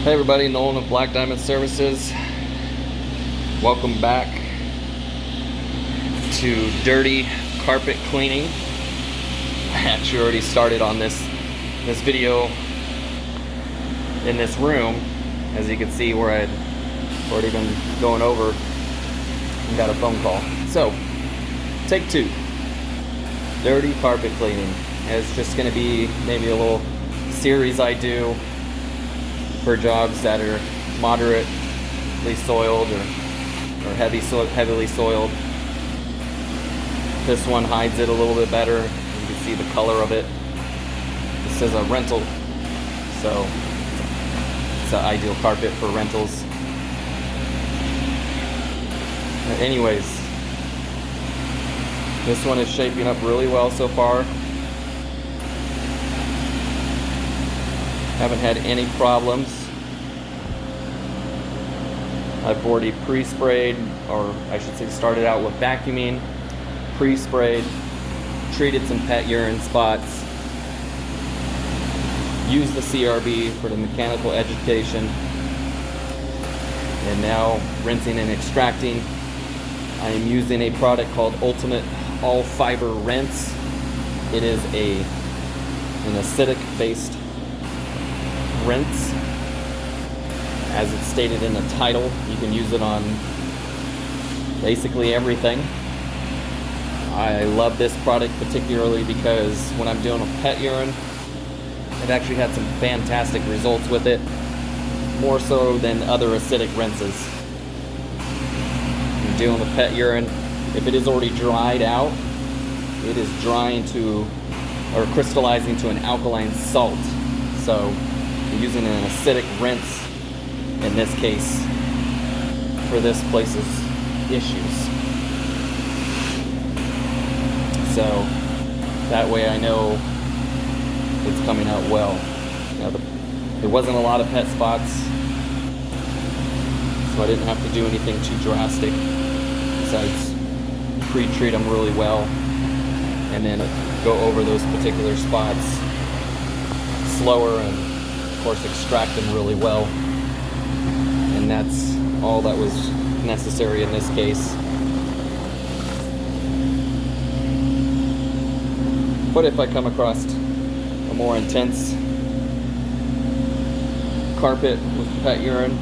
Hey everybody, Nolan of Black Diamond Services. Welcome back to dirty carpet cleaning. I actually already started on this video in this room, as you can see, where I'd already been going over and got a phone call. So, take two. Dirty carpet cleaning. It's just going to be maybe a little series I do for jobs that are moderately soiled or heavily soiled. This one hides it a little bit better. You can see the color of it. This is a rental, so it's an ideal carpet for rentals. Anyways, this one is shaping up really well so far. Haven't had any problems. I've already pre-sprayed, or I should say started out with vacuuming, pre-sprayed, treated some pet urine spots, used the CRB for the mechanical education, and now rinsing and extracting. I am using a product called Ultimate All Fiber Rinse. It is an acidic based rinse. As it's stated in the title, you can use it on basically everything. I love this product particularly because when I'm doing a pet urine, I've actually had some fantastic results with it, more so than other acidic rinses. I'm doing the pet urine, if it is already dried out, it is drying to, or crystallizing to an alkaline salt. So using an acidic rinse in this case for this place's issues. So that way I know it's coming out well. Now there wasn't a lot of pet spots, so I didn't have to do anything too drastic besides pre-treat them really well and then go over those particular spots slower and of course extract them really well, and that's all that was necessary in this case. But if I come across a more intense carpet with pet urine,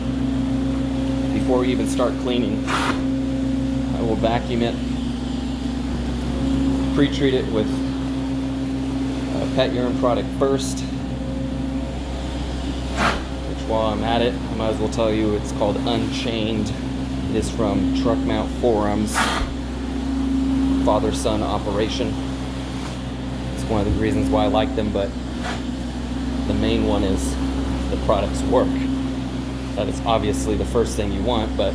before we even start cleaning, I will vacuum it, pre-treat it with a pet urine product first. While I'm at it, I might as well tell you it's called Unchained. It is from Truck Mount Forums, father-son operation. It's one of the reasons why I like them, but the main one is the products work. That is obviously the first thing you want, but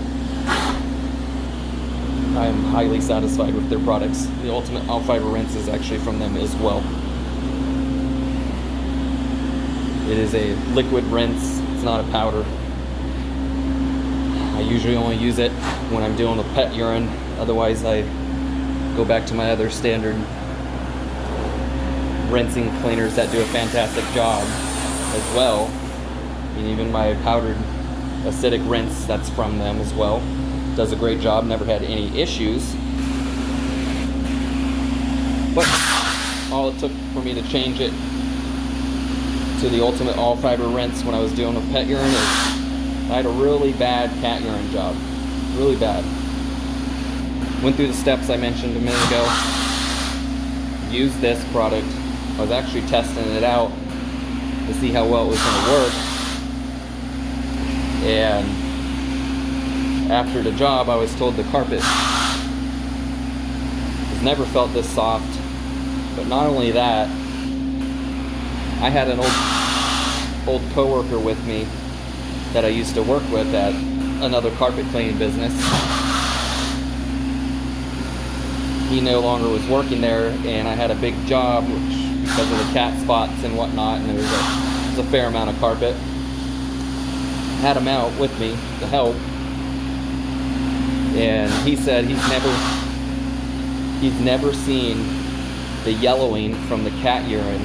I am highly satisfied with their products. The Ultimate All Fiber Rinse is actually from them as well. It is a liquid rinse. It's not a powder. I usually only use it when I'm doing a pet urine. Otherwise, I go back to my other standard rinsing cleaners that do a fantastic job as well. And even my powdered acidic rinse, that's from them as well. Does a great job. Never had any issues. But all it took for me to change it to the Ultimate All Fiber Rinse when I was doing a pet urine is I had a really bad cat urine job. Really bad. Went through the steps I mentioned a minute ago. Used this product. I was actually testing it out to see how well it was going to work. And after the job, I was told the carpet has never felt this soft. But not only that, I had an old coworker with me that I used to work with at another carpet cleaning business. He no longer was working there, and I had a big job, which because of the cat spots and whatnot, and there was a fair amount of carpet. Had him out with me to help, and he said he's never seen the yellowing from the cat urine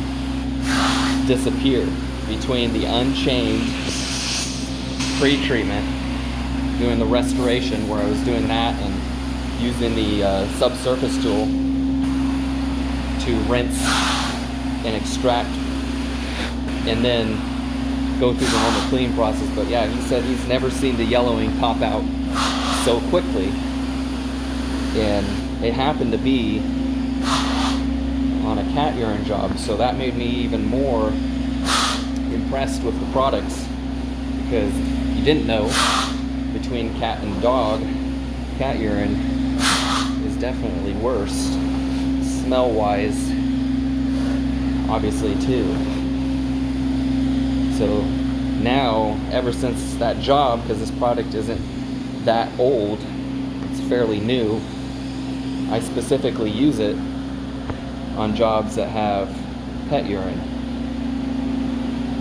disappear between the Unchained pre-treatment, doing the restoration where I was doing that and using the subsurface tool to rinse and extract and then go through the normal cleaning process. But yeah, he said he's never seen the yellowing pop out so quickly, and it happened to be on a cat urine job, so that made me even more impressed with the products, because you didn't know, between cat and dog, cat urine is definitely worse, smell wise obviously too. So now, ever since that job, because this product isn't that old, it's fairly new, I specifically use it on jobs that have pet urine.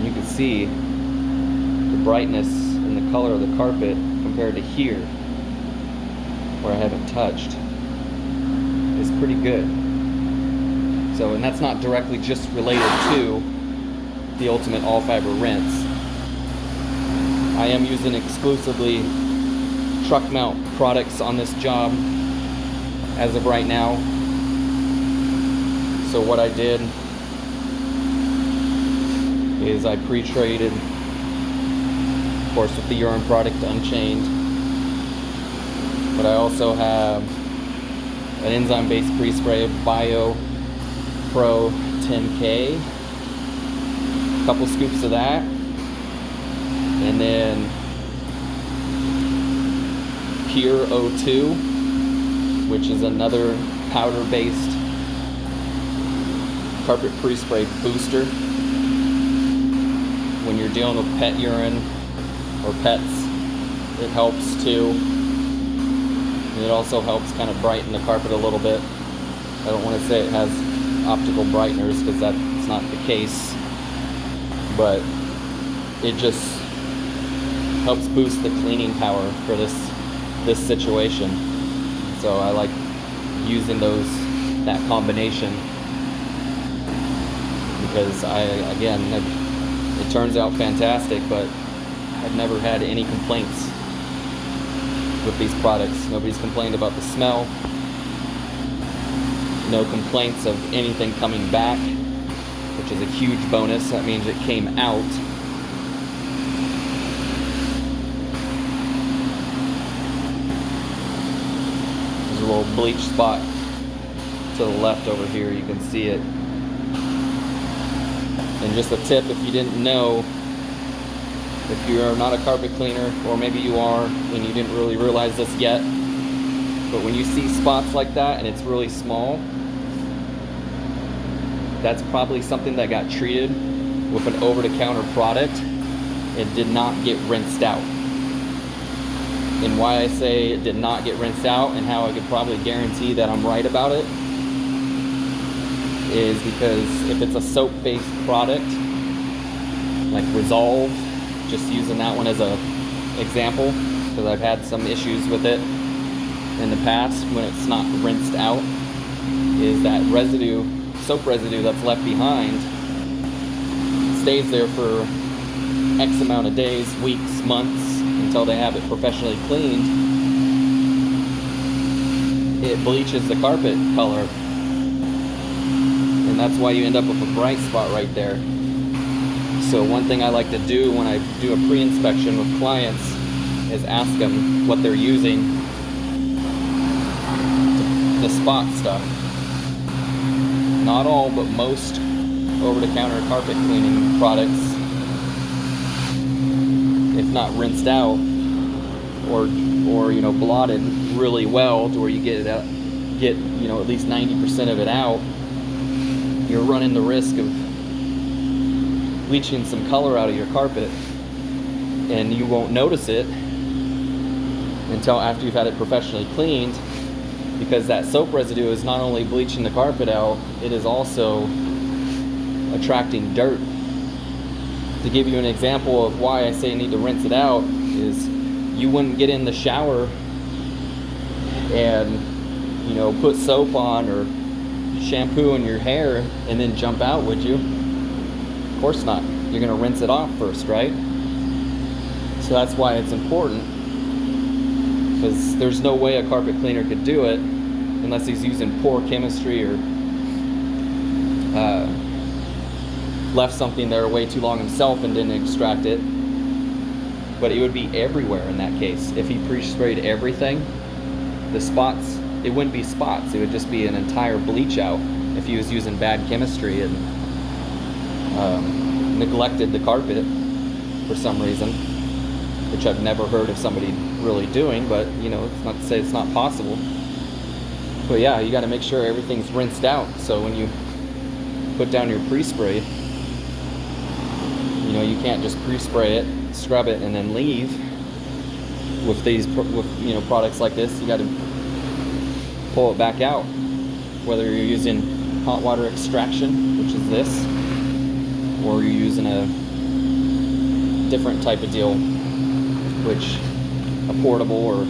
You can see the brightness and the color of the carpet compared to here, where I haven't touched, is pretty good. So, and that's not directly just related to the Ultimate All Fiber Rinse. I am using exclusively truck mount products on this job as of right now. So what I did is I pre-treated, of course, with the urine product Unchained, but I also have an enzyme-based pre-spray of Bio Pro 10K, a couple scoops of that, and then Pure O2, which is another powder-based carpet pre-spray booster when you're dealing with pet urine or pets. It helps too, and it also helps kind of brighten the carpet a little bit. I don't want to say it has optical brighteners, because that's not the case, but it just helps boost the cleaning power for this situation. So I like using that combination, because it turns out fantastic, but I've never had any complaints with these products. Nobody's complained about the smell, no complaints of anything coming back, which is a huge bonus. That means it came out. There's a little bleach spot to the left over here, you can see it. And just a tip, if you didn't know, if you're not a carpet cleaner, or maybe you are and you didn't really realize this yet, but when you see spots like that and it's really small, that's probably something that got treated with an over-the-counter product and did not get rinsed out. And why I say it did not get rinsed out, and how I could probably guarantee that I'm right about it, is because if it's a soap-based product, like Resolve, just using that one as an example, because I've had some issues with it in the past when it's not rinsed out, is that residue, soap residue that's left behind, stays there for X amount of days, weeks, months, until they have it professionally cleaned. It bleaches the carpet color, and that's why you end up with a bright spot right there. So one thing I like to do when I do a pre-inspection with clients is ask them what they're using to spot stuff. Not all, but most over-the-counter carpet cleaning products, if not rinsed out or blotted really well to where you get at least 90% of it out, you're running the risk of bleaching some color out of your carpet, and you won't notice it until after you've had it professionally cleaned, because that soap residue is not only bleaching the carpet out, it is also attracting dirt. To give you an example of why I say you need to rinse it out, is you wouldn't get in the shower and put soap on or shampoo in your hair and then jump out, would you? Of course not. You're going to rinse it off first, right? So that's why it's important, because there's no way a carpet cleaner could do it unless he's using poor chemistry or left something there way too long himself and didn't extract it. But it would be everywhere in that case. If he pre-sprayed everything, the spots, it wouldn't be spots, it would just be an entire bleach out if he was using bad chemistry and neglected the carpet for some reason, which I've never heard of somebody really doing, but you know, it's not to say it's not possible. But yeah, you got to make sure everything's rinsed out, so when you put down your pre-spray, you know, you can't just pre-spray it, scrub it, and then leave. With these, you know, products like this, you got to pull it back out. Whether you're using hot water extraction, which is this, or you're using a different type of deal, which a portable or,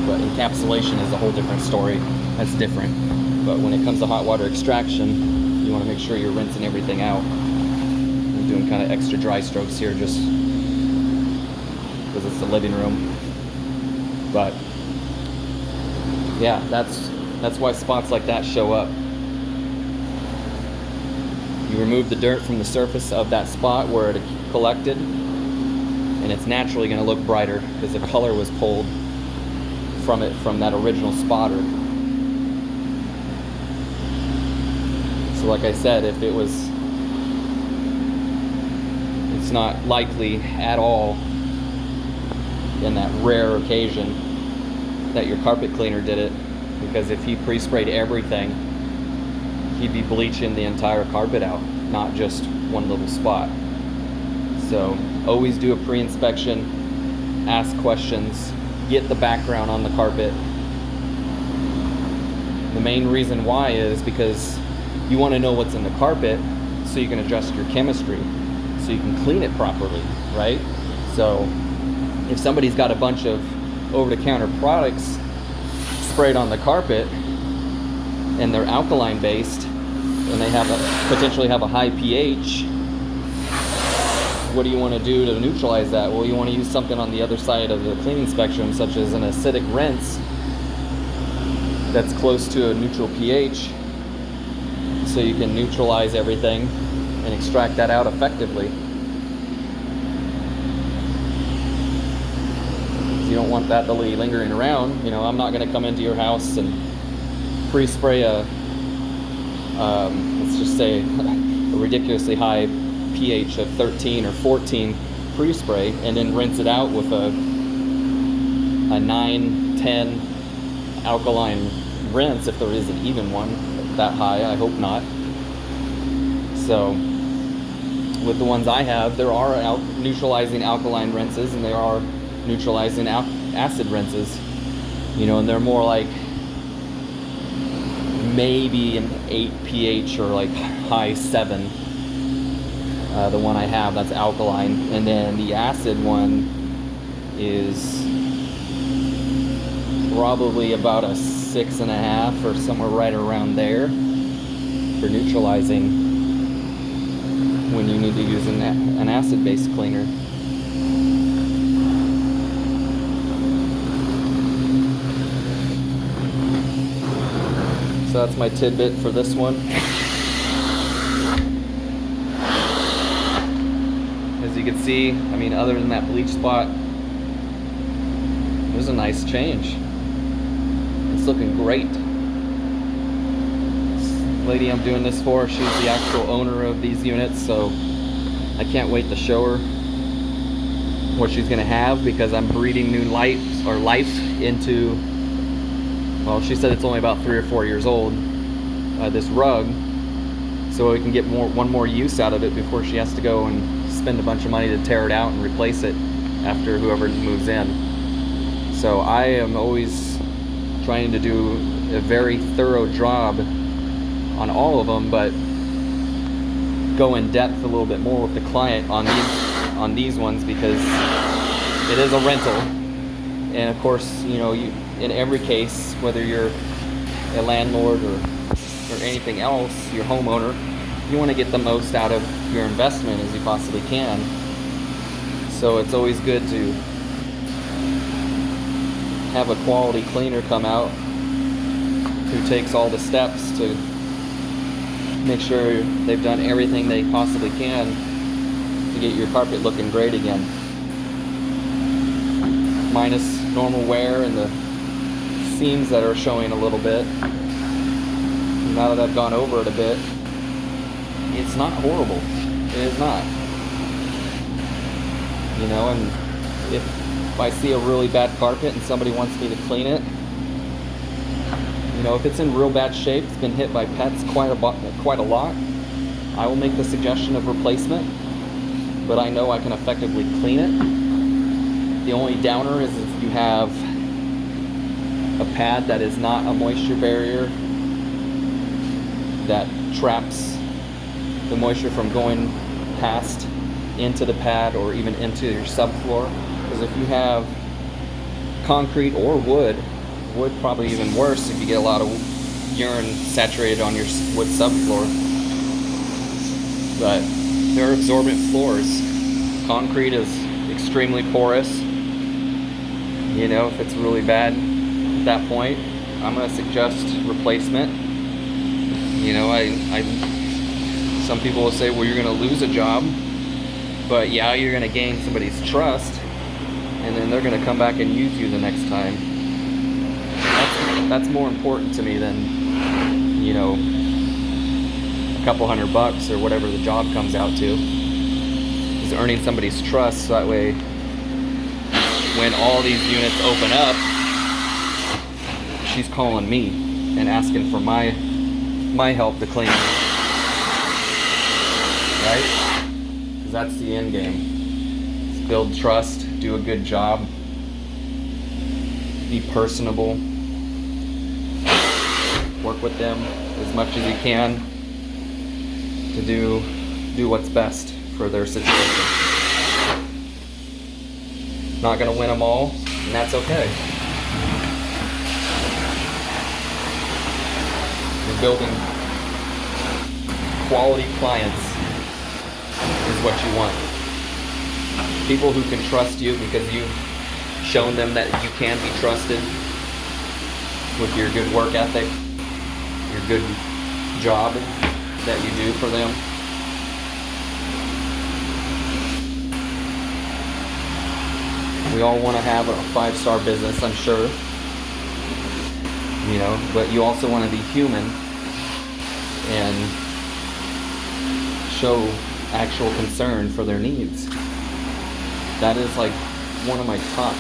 but encapsulation is a whole different story. That's different. But when it comes to hot water extraction, you want to make sure you're rinsing everything out. I'm doing kind of extra dry strokes here just because it's the living room. But yeah, that's why spots like that show up. You remove the dirt from the surface of that spot where it collected, and it's naturally going to look brighter because the color was pulled from it, from that original spotter. So like I said, if it was, it's not likely at all in that rare occasion that your carpet cleaner did it, because if he pre-sprayed everything, he'd be bleaching the entire carpet out, not just one little spot. So always do a pre-inspection, ask questions, get the background on the carpet. The main reason why is because you want to know what's in the carpet so you can adjust your chemistry, so you can clean it properly, right? So if somebody's got a bunch of over-the-counter products sprayed on the carpet and they're alkaline based and they have potentially have a high pH, what do you want to do to neutralize that? Well, you want to use something on the other side of the cleaning spectrum, such as an acidic rinse that's close to a neutral pH, so you can neutralize everything and extract that out effectively. You don't want that to be lingering around. You know, I'm not going to come into your house and pre-spray a, let's just say, a ridiculously high pH of 13 or 14 pre-spray and then rinse it out with a 9-10 alkaline rinse, if there is an even one that high. I hope not. So with the ones I have, there are neutralizing alkaline rinses and there are neutralizing acid rinses, you know, and they're more like maybe an 8 pH or like high 7. The one I have, that's alkaline, and then the acid one is probably about a 6.5 or somewhere right around there for neutralizing when you need to use an acid-based cleaner. So that's my tidbit for this one. As you can see, I mean, other than that bleach spot, there's a nice change. It's looking great. This lady I'm doing this for, she's the actual owner of these units, so I can't wait to show her what she's gonna have, because I'm breeding new life into, well, she said it's only about 3 or 4 years old, this rug, so we can get one more use out of it before she has to go and spend a bunch of money to tear it out and replace it after whoever moves in. So I am always trying to do a very thorough job on all of them, but go in depth a little bit more with the client on these ones, because it is a rental. And of course, you know, in every case, whether you're a landlord or anything else, your homeowner, you want to get the most out of your investment as you possibly can. So it's always good to have a quality cleaner come out who takes all the steps to make sure they've done everything they possibly can to get your carpet looking great again. Minus normal wear and the seams that are showing a little bit. Now that I've gone over it a bit, it's not horrible. It is not. You know, and if I see a really bad carpet and somebody wants me to clean it, you know, if it's in real bad shape, it's been hit by pets quite a lot, I will make the suggestion of replacement, but I know I can effectively clean it. The only downer is if you have a pad that is not a moisture barrier that traps the moisture from going past into the pad or even into your subfloor. Because if you have concrete or wood probably even worse if you get a lot of urine saturated on your wood subfloor. But they're absorbent floors. Concrete is extremely porous. You know, if it's really bad at that point, I'm going to suggest replacement. You know, some people will say, well, you're going to lose a job, but yeah, you're going to gain somebody's trust, and then they're going to come back and use you the next time. That's more important to me than, you know, a couple $100 or whatever the job comes out to. Is earning somebody's trust, so that way when all these units open up, she's calling me and asking for my help to clean, right? Because that's the end game. Is build trust, do a good job, be personable, work with them as much as you can to do what's best for their situation. Not gonna win them all, and that's okay. You're building quality clients is what you want. People who can trust you because you've shown them that you can be trusted with your good work ethic, your good job that you do for them. We all want to have a 5-star business, I'm sure. You know, but you also want to be human and show actual concern for their needs. That is like one of my top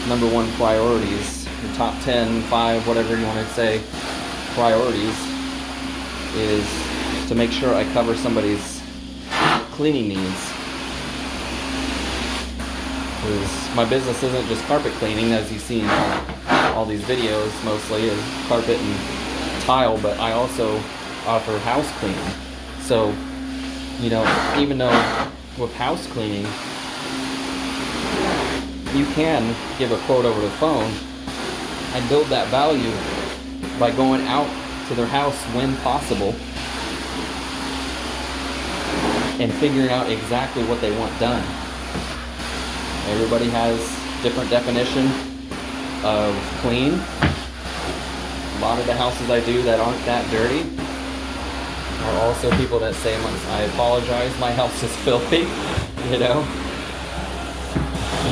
number 1 priorities, the top 10, 5, whatever you want to say, priorities, is to make sure I cover somebody's cleaning needs. Because my business isn't just carpet cleaning, as you see in all these videos, mostly is carpet and tile, but I also offer house cleaning. So, you know, even though with house cleaning, you can give a quote over the phone, I build that value by going out to their house when possible and figuring out exactly what they want done. Everybody has different definition of clean. A lot of the houses I do that aren't that dirty are also people that say, I apologize, my house is filthy, you know.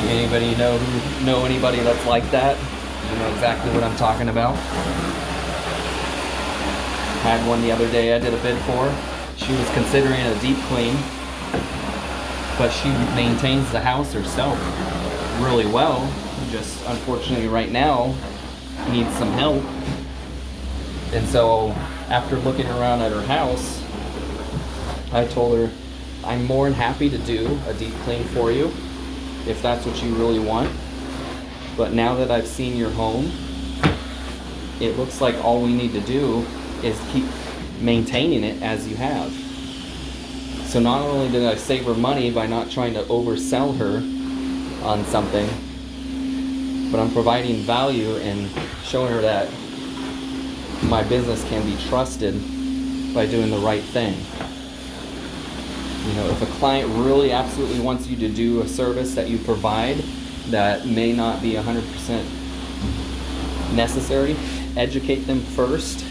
Anybody know anybody that's like that? You know exactly what I'm talking about. Had one the other day I did a bid for. She was considering a deep clean, but she maintains the house herself really well. Just unfortunately right now needs some help. And so after looking around at her house, I told her, I'm more than happy to do a deep clean for you if that's what you really want. But now that I've seen your home, it looks like all we need to do is keep maintaining it as you have. So not only did I save her money by not trying to oversell her on something, but I'm providing value and showing her that my business can be trusted by doing the right thing. You know, if a client really absolutely wants you to do a service that you provide that may not be 100% necessary, educate them first,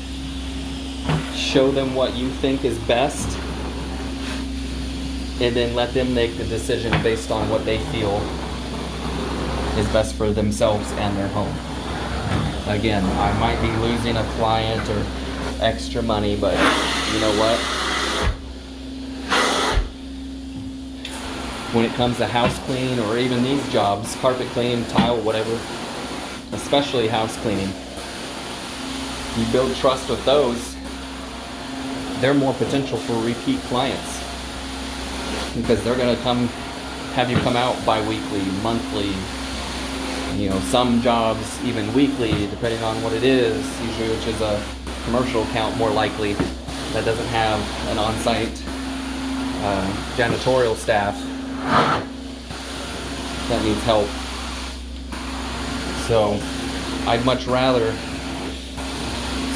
show them what you think is best, and then let them make the decision based on what they feel is best for themselves and their home. Again, I might be losing a client or extra money, but you know what? When it comes to house clean or even these jobs, carpet clean, tile, whatever, especially house cleaning, you build trust with those, they're more potential for repeat clients because they're going to have you come out bi-weekly, monthly, you know, some jobs even weekly, depending on what it is, usually, which is a commercial account more likely that doesn't have an on-site janitorial staff that needs help. So I'd much rather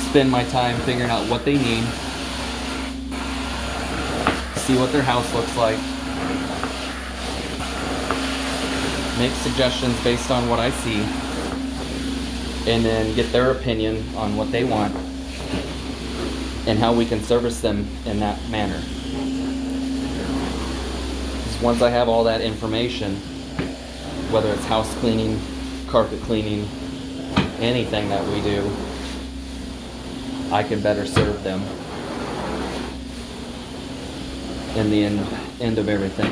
spend my time figuring out what they need, see what their house looks like, make suggestions based on what I see, and then get their opinion on what they want and how we can service them in that manner. Because once I have all that information, whether it's house cleaning, carpet cleaning, anything that we do, I can better serve them in the end of everything.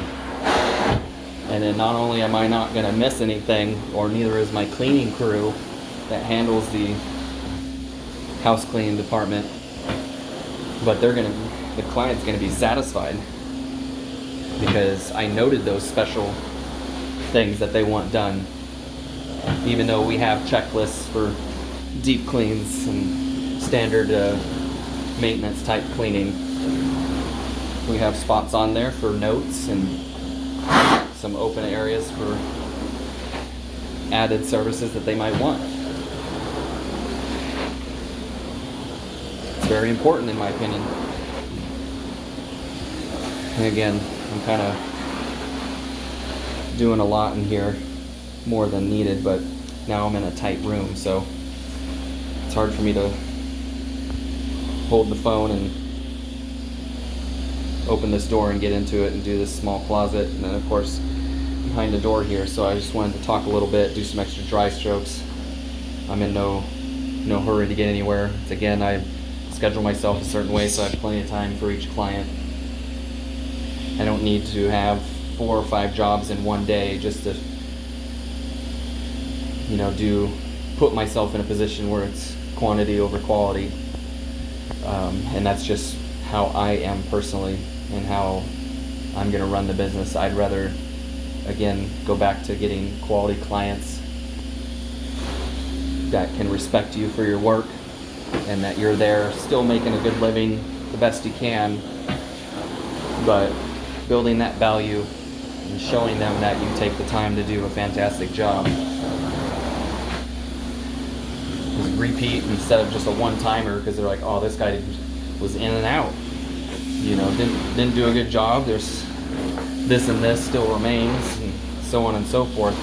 And then not only am I not going to miss anything, or neither is my cleaning crew that handles the house cleaning department, but the client's going to be satisfied because I noted those special things that they want done. Even though we have checklists for deep cleans and standard maintenance type cleaning, we have spots on there for notes and some open areas for added services that they might want. It's very important in my opinion. And again, I'm kind of doing a lot in here, more than needed, but now I'm in a tight room, so it's hard for me to hold the phone and open this door and get into it and do this small closet, and then of course behind the door here. So I just wanted to talk a little bit, do some extra dry strokes. I'm in no hurry to get anywhere. It's, again, I schedule myself a certain way so I have plenty of time for each client. I don't need to have 4 or 5 jobs in one day just to, you know, put myself in a position where it's quantity over quality. And that's just how I am personally and how I'm going to run the business. I'd rather, again, go back to getting quality clients that can respect you for your work and that you're there still making a good living the best you can, but building that value and showing them that you take the time to do a fantastic job. Just repeat instead of just a one-timer, because they're like, oh, this guy was in and out, you know, didn't do a good job, there's this and this still remains, and so on and so forth.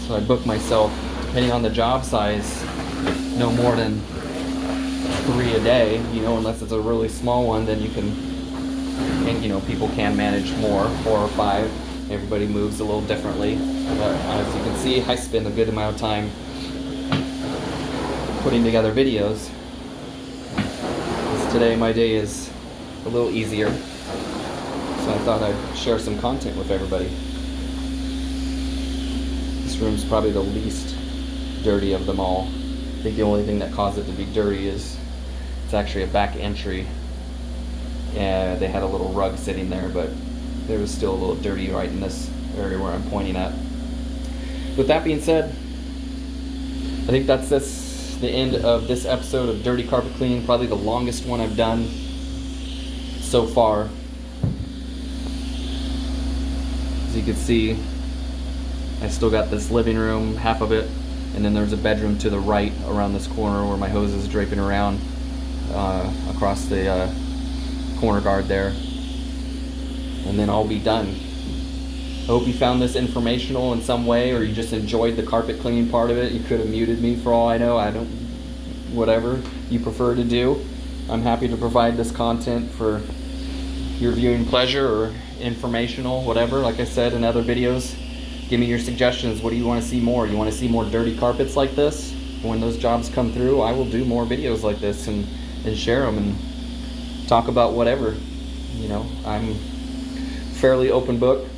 So I book myself, depending on the job size, no more than 3 a day, you know, unless it's a really small one, then you can, and you know, people can manage more, 4 or 5. Everybody moves a little differently, but as you can see, I spend a good amount of time putting together videos. Today my day is a little easier, so I thought I'd share some content with everybody. This room's probably the least dirty of them all. I think the only thing that caused it to be dirty is it's actually a back entry. Yeah, they had a little rug sitting there, but there was still a little dirty right in this area where I'm pointing at. With that being said, I think that's the end of this episode of Dirty Carpet Cleaning, probably the longest one I've done so far. As you can see, I still got this living room, half of it, and then there's a bedroom to the right around this corner where my hose is draping around across the corner guard there. and then I'll be done. I hope you found this informational in some way, or you just enjoyed the carpet cleaning part of it. You could have muted me for all I know. I don't, whatever you prefer to do. I'm happy to provide this content for your viewing pleasure or informational, whatever. Like I said in other videos, give me your suggestions. What do you want to see more? You want to see more dirty carpets like this? When those jobs come through, I will do more videos like this and share them and talk about whatever. You know, I'm fairly open book.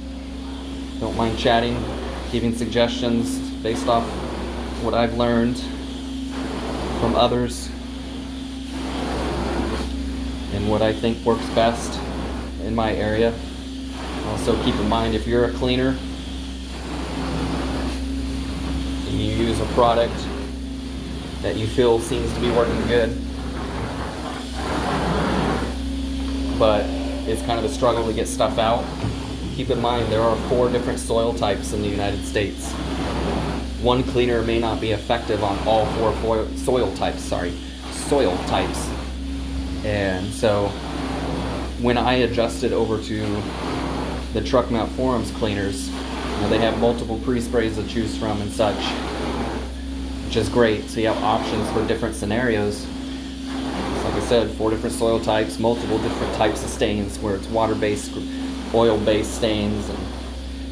Don't mind chatting, giving suggestions based off what I've learned from others and what I think works best in my area. Also keep in mind, if you're a cleaner and you use a product that you feel seems to be working good, but it's kind of a struggle to get stuff out, keep in mind there are 4 different soil types in the United States. One cleaner may not be effective on all 4 soil types. And so when I adjusted over to the truck mount forums cleaners, you know, they have multiple pre-sprays to choose from and such, which is great. So you have options for different scenarios. Like I said, 4 different soil types, multiple different types of stains, where it's water-based, oil-based stains, and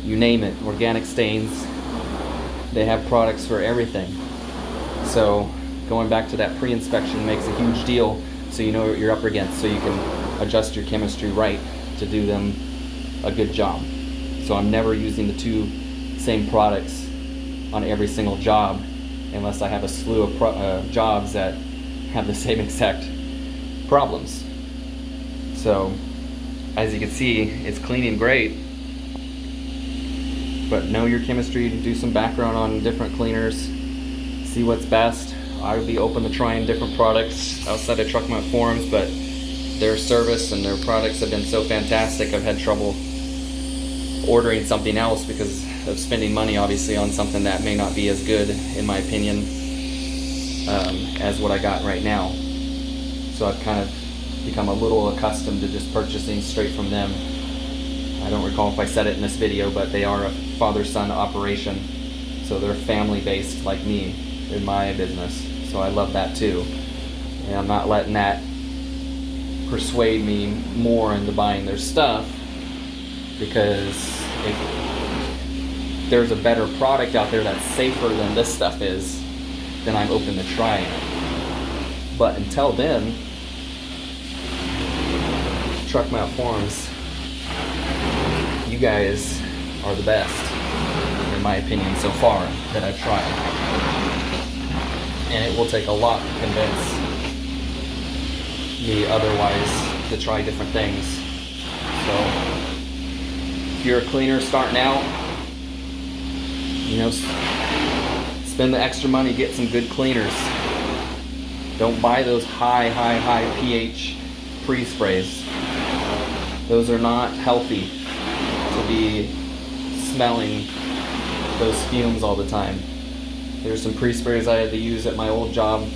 you name it, organic stains. They have products for everything. So going back to that pre-inspection makes a huge deal, so you know what you're up against, so you can adjust your chemistry right to do them a good job. So I'm never using the 2 same products on every single job unless I have a slew of jobs that have the same exact problems. So as you can see, it's cleaning great, but know your chemistry, do some background on different cleaners, see what's best. I would be open to trying different products outside of Truck Mount Forums, but their service and their products have been so fantastic, I've had trouble ordering something else because of spending money obviously on something that may not be as good, in my opinion, as what I got right now. So I've kind of become a little accustomed to just purchasing straight from them. I don't recall if I said it in this video, but they are a father-son operation, so they're family-based like me in my business. So I love that too, and I'm not letting that persuade me more into buying their stuff, because if there's a better product out there that's safer than this stuff is, then I'm open to trying it. But until then, Truck Mount Forums, you guys are the best, in my opinion, so far that I've tried. And it will take a lot to convince me otherwise to try different things. So if you're a cleaner starting out, you know, spend the extra money, get some good cleaners. Don't buy those high pH pre-sprays. Those are not healthy to be smelling those fumes all the time. There's some pre-sprays I had to use at my old job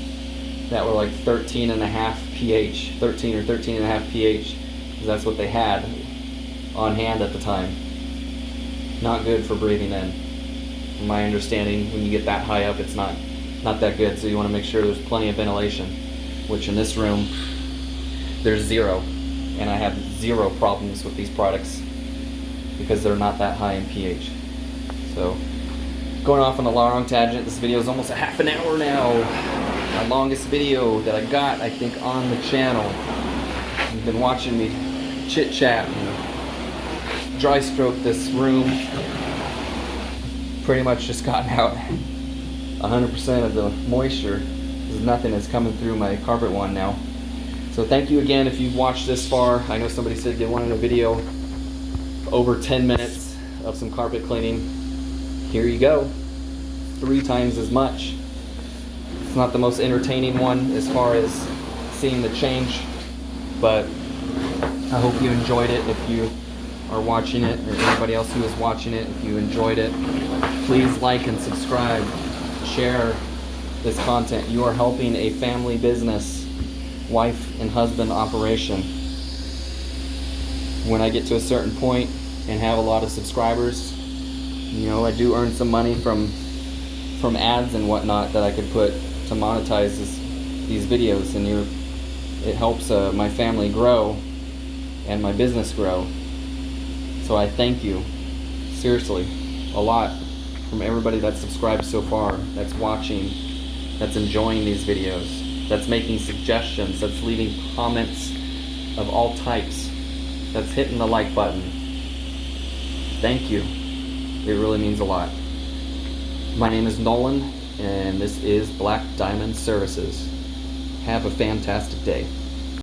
that were like 13.5 pH, 13 or 13.5 pH, because that's what they had on hand at the time. Not good for breathing in. From my understanding, when you get that high up, it's not that good, so you want to make sure there's plenty of ventilation, which in this room, there's 0. And I have 0 problems with these products because they're not that high in pH. So, going off on a long tangent, this video is almost a half an hour now. My longest video that I got, I think, on the channel. You've been watching me chit chat and dry stroke this room. Pretty much just gotten out 100% of the moisture, because nothing is coming through my carpet wand now. So thank you again if you've watched this far. I know somebody said they wanted a video over 10 minutes of some carpet cleaning. Here you go. 3 times as much. It's not the most entertaining one as far as seeing the change, but I hope you enjoyed it. If you are watching it, or anybody else who is watching it, if you enjoyed it, please like and subscribe. Share this content. You are helping a family business, wife and husband operation. when I get to a certain point and have a lot of subscribers, you know, I do earn some money from ads and whatnot that I could put to monetize these videos, and it helps my family grow and my business grow. So I thank you, seriously, a lot, from everybody that's subscribed so far, that's watching, that's enjoying these videos, that's making suggestions, that's leaving comments of all types, that's hitting the like button. Thank you. It really means a lot. My name is Nolan, and this is Black Diamond Services. Have a fantastic day.